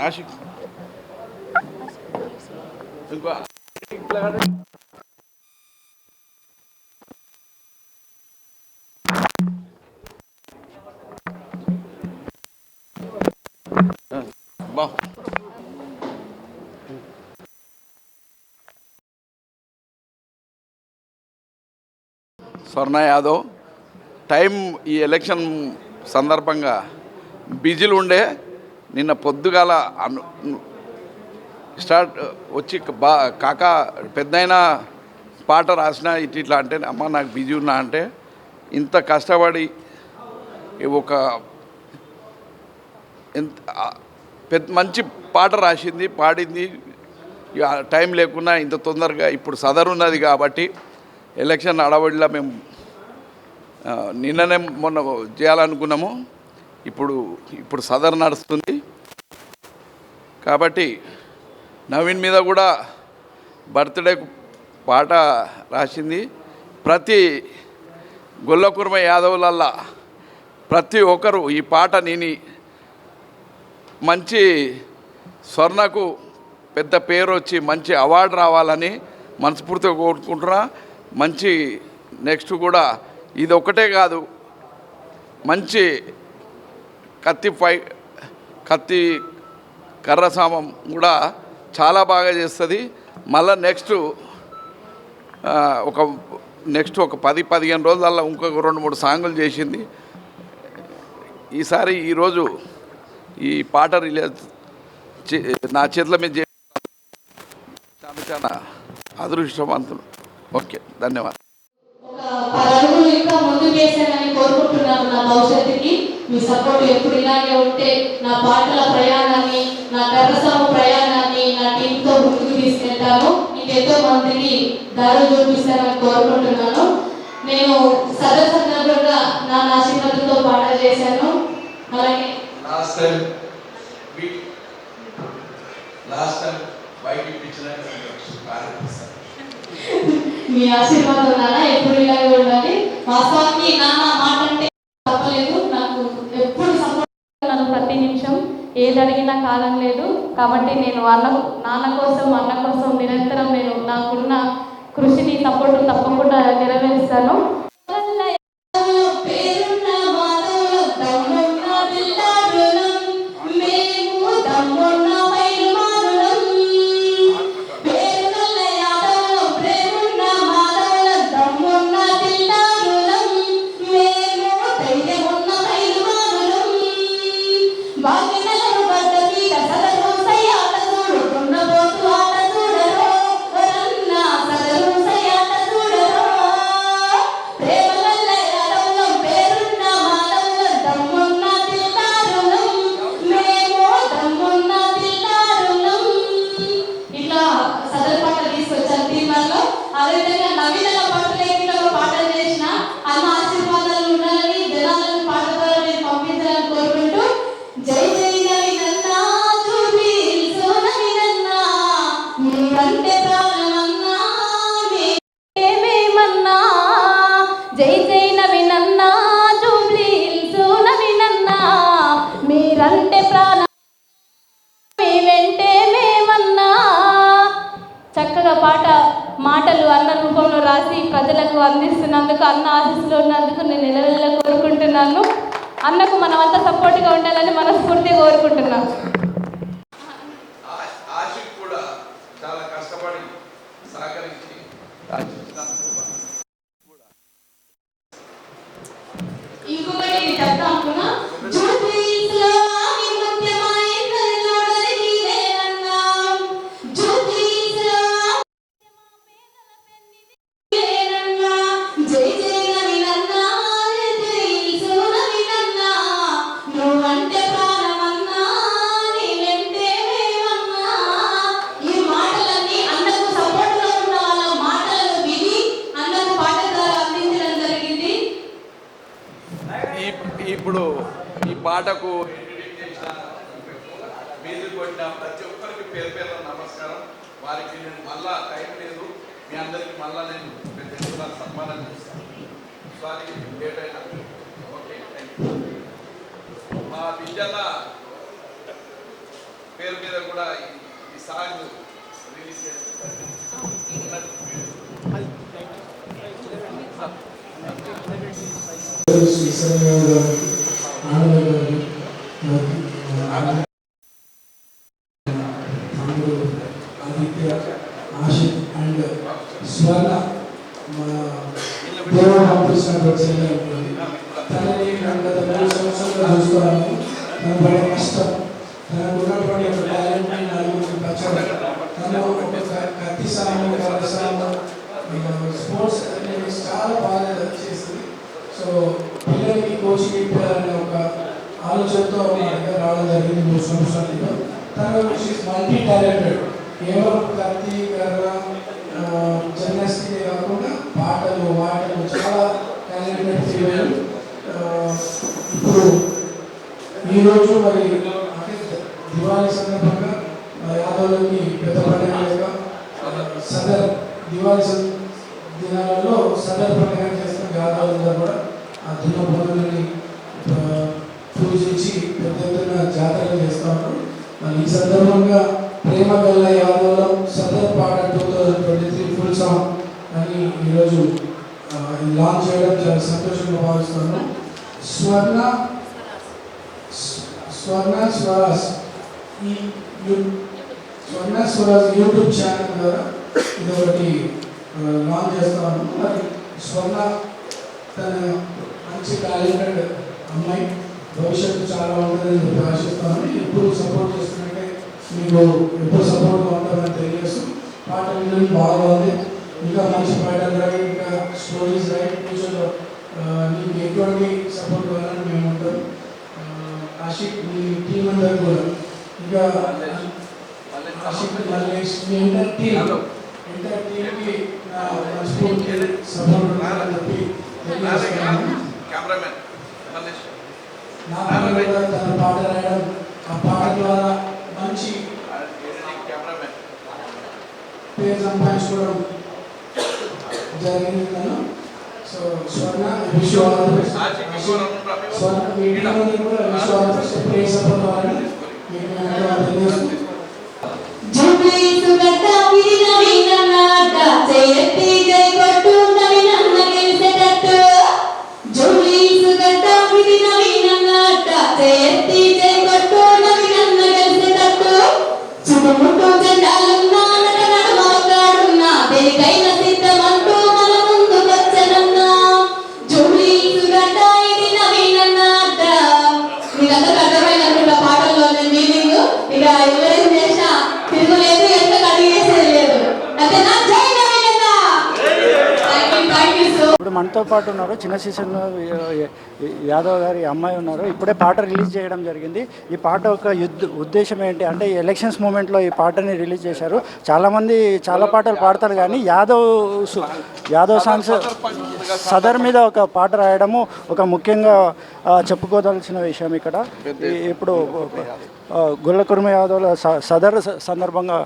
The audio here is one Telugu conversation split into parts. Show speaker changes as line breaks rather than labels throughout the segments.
ఆషిక్ ఇంకో బా స్వర్ణ యాదవ్ టైం ఈ ఎలక్షన్ సందర్భంగా బిజీలు ఉండే నిన్న పొద్దుగాల స్టార్ట్ వచ్చి కాకా పెద్దయినా పాట రాసిన ఇట్లా అంటే అమ్మ నాకు బిజీ ఉన్నా అంటే ఇంత కష్టపడి ఒక ఎంత పెద్ద మంచి పాట రాసింది పాడింది టైం లేకున్నా ఇంత తొందరగా ఇప్పుడు సదరు ఉన్నది కాబట్టి ఎలక్షన్ అడవడిలా మేము నిన్ననే మొన్న చేయాలనుకున్నాము. ఇప్పుడు సదరు నడుస్తుంది కాబట్టి నవీన్ మీద కూడా బర్త్డే పాట రాసింది. ప్రతి గొల్లకుర్మ యాదవులల్లా ప్రతి ఒక్కరు ఈ పాట నేను మంచి స్వర్ణకు పెద్ద పేరు వచ్చి మంచి అవార్డు రావాలని మనస్ఫూర్తిగా కోరుకుంటున్నా. మంచి నెక్స్ట్ కూడా ఇది ఒకటే కాదు, మంచి కత్తి కర్రసామం కూడా చాలా బాగా చేస్తుంది. మళ్ళీ నెక్స్ట్ ఒక 10-15 రోజులల్లో ఇంకొక 2-3 సాంగులు చేసింది. ఈరోజు ఈ పాట రిలీజ్ నా చేతుల మీద చాలా అదృష్టవంతులు. ఓకే, ధన్యవాదాలు.
ఇంకా ముందుకు చేశానని కోరుకుంటున్నాను. నా భవిష్యత్తుకి మీ సపోర్ట్ ఎప్పుడు ఇలాగే ఉంటే నా పాటల ప్రయాణాన్ని, నా కర్రసామ ప్రయాణాన్ని నా టీంతో ముందుకు తీసుకెళ్తాను. ఇంకెంతో మందికి దారి చూపిస్తానని కోరుకుంటున్నాను. నేను సందర్భంగా నా ఆశీర్వాదంతో పాట చేశాను. అలాగే మీ ఆశీర్వాదం నాన్న ఎప్పుడు ఇలాగే ఉండాలి. వాస్తవానికి నాన్న మాట అంటే తప్పలేదు. నాకు ఎప్పుడు సపోర్ట్ నన్ను ప్రతి నిమిషం ఏది అడిగినా కాలం లేదు. కాబట్టి నేను నాన్న కోసం అన్న కోసం నిరంతరం నేను నాకున్న కృషిని సపోర్టు తప్పకుండా నెరవేరుస్తాను. మాటలు అన్న రూపంలో రాసి ప్రజలకు అందిస్తున్నందుకు, అన్న ఆశీస్సులు ఉన్నందుకు నేను నెల కోరుకుంటున్నాను. అన్నకు మనమంతా సపోర్ట్గా ఉండాలని మనస్ఫూర్తిగా కోరుకుంటున్నాను. ఇంకొకటి చెప్తా అనుకున్నా,
ఇప్పుడు ఈ పాటకు మీరు కొట్టిన ప్రతి ఒక్కరికి పేరు పేరు నమస్కారం. వారికి మళ్ళా టైం లేదు, మీ అందరికీ మళ్ళీ నేను పెద్ద సన్మానం చేస్తాను. సారీ లేట్ అయినా. Okay, thank you. మా విద్యాల పేరు మీద కూడా ఈ సాంగ్ రిలీజ్ చేస్తారు.
ఆదిత్య, ఆశిక్ అండ్ స్వర్ణ దేవుడు పంపిస్తున్నటువంటి చెల్లె ఉంటుంది. తనని గత 3 సంవత్సరాలుగా చూస్తున్నాను. తను పడే కష్టం, తనకు ఉన్నటువంటి ఒక టాలెంట్ని నలుగురికి పంచడం, తను ఒక కత్తి సాము, కరసాము, స్పోర్ట్స్ చాలా బాగా చేస్తుంది. సో పిల్లలకి కోచింగ్ ఇవ్వాలనే ఒక ఆలోచనతో మా దగ్గర రావడం జరిగింది 3 సంవత్సరాలుగా. తను మల్టీ టాలెంటెడ్, కేవలం కత్తి కర్ర జిమ్నాస్టిక్ కాకుండా పాటలు చాలా టాలెంటెడ్ ఫీమేల్. ఇప్పుడు ఈరోజు మరి అంటే దివాళీ సందర్భంగా యాదవులకి పెద్ద పండుగ సదర్ దివాళీ దినాలలో సదర్ పండుగ చేస్తున్న యాదవులందరూ కూడా ఆ దున్నపోతులని పూజించి పెద్ద ఎత్తున జాతరలు చేస్తూ ఉంటారు. ఈ సందర్భంగా ప్రేమ గల్ల యాదవులం సదర్ పాట 2023 ఫుల్ సాంగ్ అని ఈరోజు లాంచ్ చేయడం చాలా సంతోషంగా భావిస్తున్నాను. స్వర్ణ స్వరాజ్ యూట్యూబ్ ఛానల్ ద్వారా ఇది ఒకటి లాంచ్ చేస్తాను. మరి స్వర్ణ తన మంచి టాలెంటెడ్ అమ్మాయి, భవిష్యత్తు చాలా ఉంటుందని చెప్పి ఆశిస్తాను. ఎప్పుడు సపోర్ట్ చేస్తున్నట్టే మీకు ఎప్పుడు సపోర్ట్గా ఉంటామని తెలియజేస్తూ పాట వినడం బాగుంది. ఇంకా మంచి పాటలు రాయి, ఇంకా స్టోరీస్ రాయి, ఫ్యూచర్లో నీకు ఎటువంటి సపోర్ట్ కావాలని మేము ఉంటాం. ఆషిక్ మీ టీం అందరూ కూడా, ఇంకా ఆషిక్ మల్లేష్ మీ ఎంటర్ టీంకి నా మనస్ఫూర్తి సపోర్ట్ ఉండాలని చెప్పి తెలియజేస్తున్నాను. నా కూడా తన పాట రాయడం, ఆ పాట ద్వారా మంచి పేరు సంపాదించుకోవడం జరిగింది తను. So Swarna wish all the best. Swarna me team అందరూ కూడా wish all the best. Please support కావాలని మీకు నేను తెలియజేస్తున్నాను.
ఇప్పుడు మనతో పాటు ఉన్నారు చిన్న సీజన్లో యాదవ్ గారి అమ్మాయి ఉన్నారు. ఇప్పుడే పాట రిలీజ్ చేయడం జరిగింది. ఈ పాట ఒక ఉద్దేశం ఏంటి అంటే ఎలక్షన్స్ మూమెంట్లో ఈ పాటని రిలీజ్ చేశారు. చాలామంది చాలా పాటలు పాడతారు, కానీ యాదవ్ సాంగ్స్ సదర్ మీద ఒక పాట రాయడము ఒక ముఖ్యంగా చెప్పుకోదలసిన విషయం. ఇక్కడ ఇప్పుడు గొల్లకుర్మ యాదవ్ల సదర్ సందర్భంగా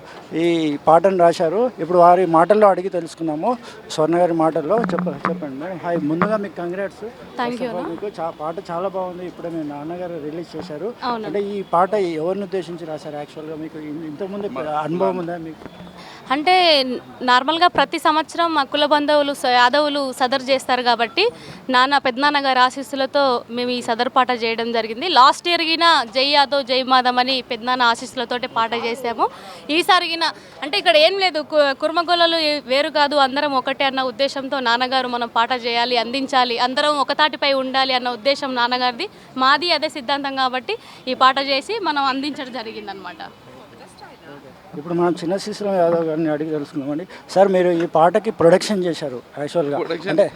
ఈ పాటను రాశారు. ఇప్పుడు వారి మాటల్లో అడిగి తెలుసుకుందాము, స్వర్ణ గారి మాటల్లో. చెప్పండి మేడం. హాయ్, ముందుగా మీకు కంగ్రాట్స్.
Thank you.
మీకు పాట చాలా బాగుంది. ఇప్పుడే మీ నాన్నగారు రిలీజ్ చేశారు. అంటే ఈ పాట ఎవరిని ఉద్దేశించి రాశారు? యాక్చువల్గా మీకు ఇంతకుముందు అనుభవం ఉందా మీకు?
అంటే నార్మల్గా ప్రతి సంవత్సరం మా కుల బంధువులు యాదవులు సదర్ చేస్తారు కాబట్టి పెద్దనాన్న గారి ఆశీస్సులతో మేము ఈ సదర్ పాట చేయడం జరిగింది. లాస్ట్ ఇయర్ గిన జై యాదవ్ జై మాధవ్ అని పెద్దనాన్న ఆశీస్సులతోటి పాట చేసాము. ఈసారి గిన అంటే ఇక్కడ ఏం లేదు, కుర్మగొల్లలు వేరు కాదు, అందరం ఒకటే అన్న ఉద్దేశంతో నాన్నగారు మనం పాట చేయాలి, అందించాలి, అందరం ఒకతాటిపై ఉండాలి అన్న ఉద్దేశం నాన్నగారిది. మాది అదే సిద్ధాంతం కాబట్టి ఈ పాట చేసి మనం అందించడం జరిగిందనమాట.
ఇప్పుడు మనం చిన్న శ్రీశ్రామ్ యాదవ్ గారిని అడిగి తెలుసుకుందామండి. సార్, మీరు ఈ పాటకి ప్రొడక్షన్ చేశారు యాక్చువల్గా, అంటే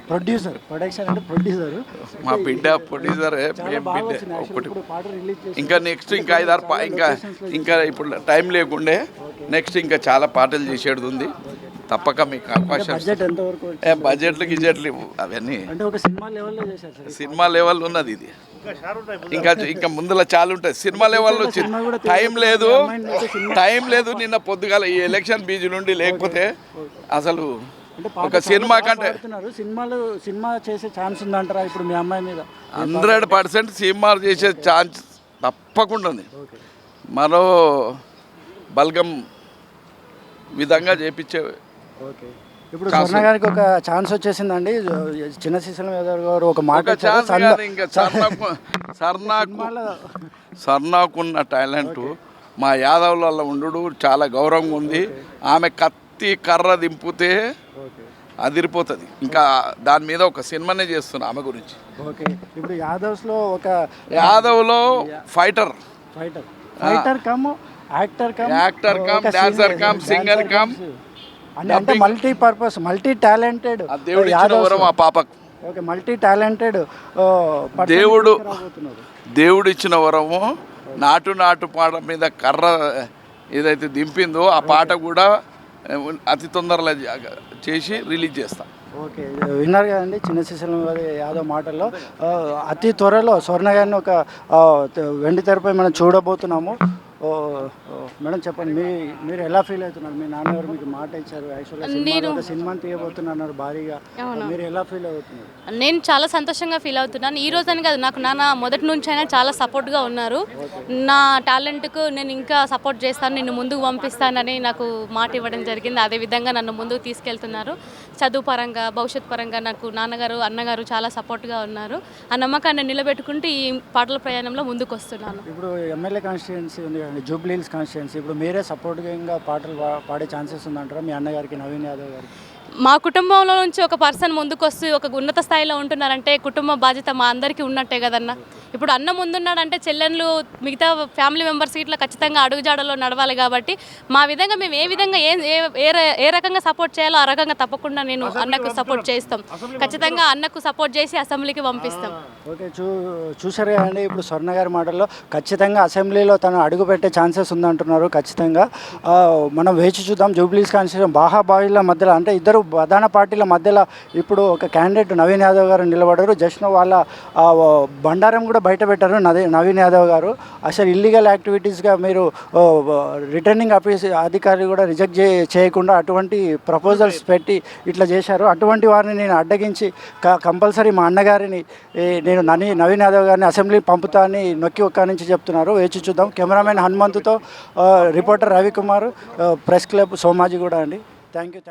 ప్రొడక్షన్ అంటే ప్రొడ్యూసర్
మా బిడ్డ ప్రొడ్యూసరే.
పాట రిలీజ్
ఇంకా నెక్స్ట్ ఇంకా 5-6 ఇంకా ఇప్పుడు టైం లేకుండే నెక్స్ట్ ఇంకా చాలా పాటలు చేసేది ఉంది. తప్పక మీకు అవకాశం
బడ్జెట్ ఎంతవరకు వచ్చింది?
బడ్జెట్లు గిజెట్లు అవన్నీ
అంటే ఒక సినిమా లెవెల్లో చేశారు సార్.
సినిమా లెవెల్ ఉన్నది ఇది. ఇంకా ముందులో చాలా ఉంటుంది. సినిమా లెవెల్లో టైం లేదు. నిన్న పొద్దుగాల ఈ ఎలక్షన్ బీజీ నుండి లేకపోతే అసలు
అంటే
ఒక సినిమా కంటే
సినిమా చేసే ఛాన్స్ ఉందంటారా ఇప్పుడు మీ అమ్మాయి మీద?
100% సినిమా చేసే ఛాన్స్ తప్పకుండా ఉంది. మరో బల్గం విధంగా చేపించే
ఓకే. ఇప్పుడు స్వర్ణ గారికి ఒక ఛాన్స్ వచ్చేసిందండి. చిన్న శ్రీశైలం యాదవ్ గారు ఒక మాట
ఛాన్స్ కాదు, ఇంకా సర్నాకున్న టాలెంట్ మా యాదవ్లలో ఉండు చాలా గౌరవంగా ఉంది. ఆమె కత్తి కర్ర దింపితే అదిరిపోతుంది. ఇంకా దాని మీద ఒక సినిమానే చేస్తున్నా ఆమె గురించి.
ఓకే. ఇప్పుడు యాదవ్స్లో
యాదవ్లో fighter
cum
actor cum dancer cum singer cum
అంటే మల్టీ పర్పస్ మల్టీ టాలెంటెడ్
దేవుడు ఇచ్చిన వరం ఆ పాపకు.
ఓకే. మల్టీ టాలెంటెడ్
దేవుడు ఇచ్చిన వరము. నాటు పాట మీద కర్ర ఏదైతే దింపిందో ఆ పాట కూడా అతి తొందరలో చేసి రిలీజ్ చేస్తాం.
ఓకే. విన్నారు కదండి చిన్న శ్రీశైలం యాదవ్ మాటల్లో. అతి త్వరలో స్వర్ణ గారిని ఒక వెండి తెరపై మనం చూడబోతున్నాము. మేడం చెప్పండి, మీరు ఎలా ఫీల్ అవుతున్నారు? మీ నాన్నగారు మీకు మాట ఇచ్చారు, యాక్చువల్గా సినిమాని తీయబోతున్నారు భారీగా, మీరు ఎలా ఫీల్ అవుతున్నారు?
నేను చాలా సంతోషంగా ఫీల్ అవుతున్నాను. ఈ రోజు అని కాదు, నాకు నాన్న మొదటి నుంచి అయినా చాలా సపోర్ట్గా ఉన్నారు. నా టాలెంట్కు నేను ఇంకా సపోర్ట్ చేస్తాను, నిన్ను ముందుకు పంపిస్తానని నాకు మాట ఇవ్వడం జరిగింది. అదేవిధంగా నన్ను ముందుకు తీసుకెళ్తున్నారు. చదువు పరంగా, భవిష్యత్ పరంగా నాకు నాన్నగారు, అన్నగారు చాలా సపోర్ట్గా ఉన్నారు. ఆ నమ్మకాన్ని నిలబెట్టుకుంటూ ఈ పాటల ప్రయాణంలో ముందుకు వస్తున్నాను.
ఇప్పుడు ఎమ్మెల్యే కాన్స్టిట్యున్సీ ఉంది, జూబ్లీ హిల్స్ కాన్స్టిట్యున్సీ, ఇప్పుడు మీరే సపోర్ట్గా పాటలు పాడే ఛాన్సెస్ ఉందంటారా మీ అన్నగారికి, నవీన్ యాదవ్ గారికి?
మా కుటుంబంలో నుంచి ఒక పర్సన్ ముందుకు వస్తూ ఒక ఉన్నత స్థాయిలో ఉంటున్నారంటే కుటుంబ బాధ్యత మా అందరికీ ఉన్నట్టే కదన్న. ఇప్పుడు అన్న ముందున్నాడంటే చెల్లెళ్ళు మిగతా ఫ్యామిలీ మెంబర్స్ ఇట్లా ఖచ్చితంగా అడుగుజాడలో నడవాలి. కాబట్టి మా విధంగా మేము ఏ విధంగా ఏ రకంగా సపోర్ట్ చేయాలో ఆ రకంగా తప్పకుండా నేను అన్నకు సపోర్ట్ చేస్తాం. ఖచ్చితంగా అన్నకు సపోర్ట్ చేసి అసెంబ్లీకి పంపిస్తాం.
ఓకే. చూసారు కదండి ఇప్పుడు స్వర్ణ గారి మాటల్లో ఖచ్చితంగా అసెంబ్లీలో తను అడుగు పెట్టే ఛాన్సెస్ ఉందంటున్నారు. ఖచ్చితంగా మనం వేచి చూద్దాం. జూబ్లీస్ కాన్స్టిట్యూషన్ బాహాబాయిల మధ్యలో అంటే ఇద్దరు ప్రధాన పార్టీల మధ్యలో ఇప్పుడు ఒక క్యాండిడేట్ నవీన్ యాదవ్ గారు నిలబడ్డారు. జస్ట్ వాళ్ళ బండారం కూడా బయట పెట్టారు నవీన్ యాదవ్ గారు. అసలు ఇల్లీగల్ యాక్టివిటీస్గా మీరు రిటర్నింగ్ అధికారి కూడా రిజెక్ట్ చేయకుండా అటువంటి ప్రపోజల్స్ పెట్టి ఇట్లా చేశారు. అటువంటి వారిని నేను అడ్డగించి కంపల్సరీ మా అన్నగారిని నేను నవీన్ యాదవ్ గారిని అసెంబ్లీ పంపుతా అని నొక్కి ఒక్క నుంచి చెప్తున్నారు. వేచి చూద్దాం. కెమెరామెన్ హనుమంతుతో reporter Ravikumar, press club Somajiguda అండి. Thank you.